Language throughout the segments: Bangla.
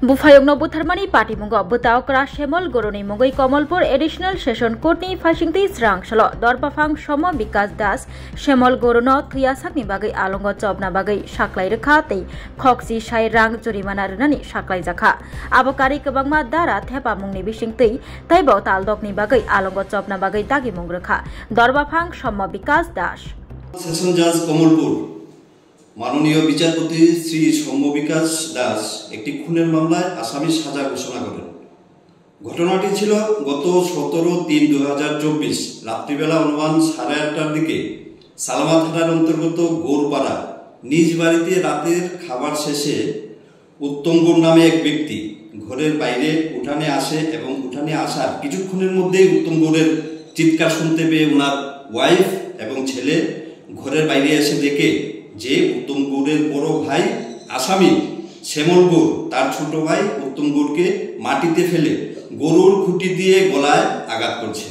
Bufayogno Butharmani Party Mungo Butao Kra Shemol Goroni Mungoi Komolpur Additional Session Courtni Fashingti Srang Shalo Dorpafang Shomo Bikas Das Shemol Gorono Tuyasakni Bagai Alongo Chobna Bagai Shaklai Rekate Khoksi Shai Rang Jurimana Renani Shaklai Zakha Abokari Kabangma Dara Thepa Mungni Bishingti Taibo Taldokni Bagai Alongo Chobna Bagai Dagi Mungrekha Dorpafang Shomo Bikas Das Session Judge Komolpur মাননীয় বিচারপতি শ্রী সৌম্য বিকাশ দাস একটি খুনের মামলায় আসামির সাজা ঘোষণা করেন। ঘটনাটি ছিল গত 17/3/2024 রাত্রিবেলা অনুমান 8:30টার দিকে সালামা থানার অন্তর্গত গোরপাড়া নিজ বাড়িতে রাতের খাবার শেষে উত্তম গৌর নামে এক ব্যক্তি ঘরের বাইরে উঠানে আসে এবং উঠানে আসার কিছুক্ষণের মধ্যেই উত্তম গৌরের চিৎকার শুনতে পেয়ে ওনার ওয়াইফ এবং ছেলে ঘরের বাইরে এসে দেখে যে উত্তম গৌরের বড় ভাই আসামি শ্যামল গৌর তার ছোট ভাই উত্তম গৌরকে মাটিতে ফেলে গরুর খুঁটি দিয়ে গলায় আঘাত করছে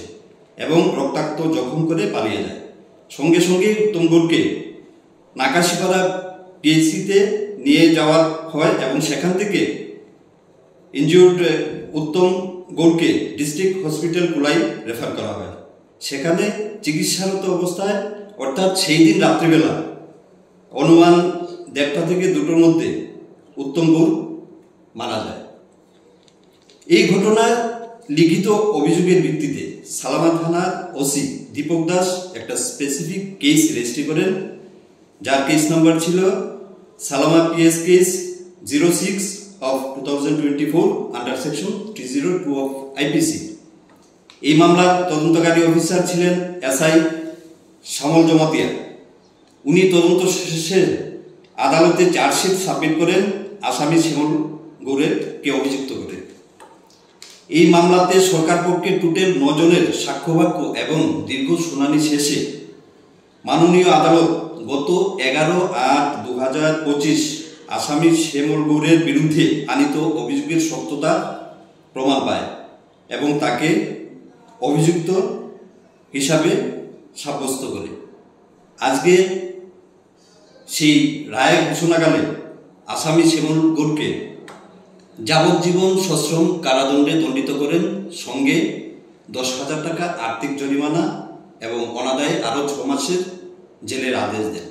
এবং রক্তাক্ত জখম করে পালিয়ে যায়। সঙ্গে সঙ্গে উত্তম গৌরকে নাকাশিপাড়া পিএইচসিতে নিয়ে যাওয়া হয় এবং সেখান থেকে ইনজিউর্ড উত্তম গৌরকে ডিস্ট্রিক্ট হসপিটাল কুলাই রেফার করা হয়। সেখানে চিকিৎসারত অবস্থায় অর্থাৎ সেই দিন রাত্রিবেলা অনুমান 1:30 থেকে 2টোর মধ্যে উত্তম গৌর মারা যায়। এই ঘটনায় লিখিত অভিযোগের ভিত্তিতে সালামা থানার ওসি দীপক দাস একটা স্পেসিফিক কেস রেজিস্ট্রি করেন, যার কেস নাম্বার ছিল Salama PS case 06/2024 under section 302 of IPC. এই মামলার তদন্তকারী অফিসার ছিলেন এসআই শ্যামল জমাতিয়া। উনি তদন্ত শেষে আদালতে চার্জশিট সাবমিট করেন আসামি শ্যামল গৌরকে অভিযুক্ত করে। এই মামলাতে সরকার পক্ষে টোটাল 9 জনের সাক্ষ্যবাক্য এবং দীর্ঘ শুনানি শেষে মাননীয় আদালত গত 11/8/2025 আসামি শ্যামল গৌরের বিরুদ্ধে আনিত অভিযোগের সত্যতা প্রমাণ পায় এবং তাকে অভিযুক্ত হিসাবে সাব্যস্ত করে। আজকে সেই রায় ঘোষণাকালে আসামি শ্যামল গৌরকে যাবজ্জীবন সশ্রম কারাদণ্ডে দণ্ডিত করেন, সঙ্গে 10,000 টাকা আর্থিক জরিমানা এবং অনাদায়ে আরও 6 মাসের জেলের আদেশ দেন।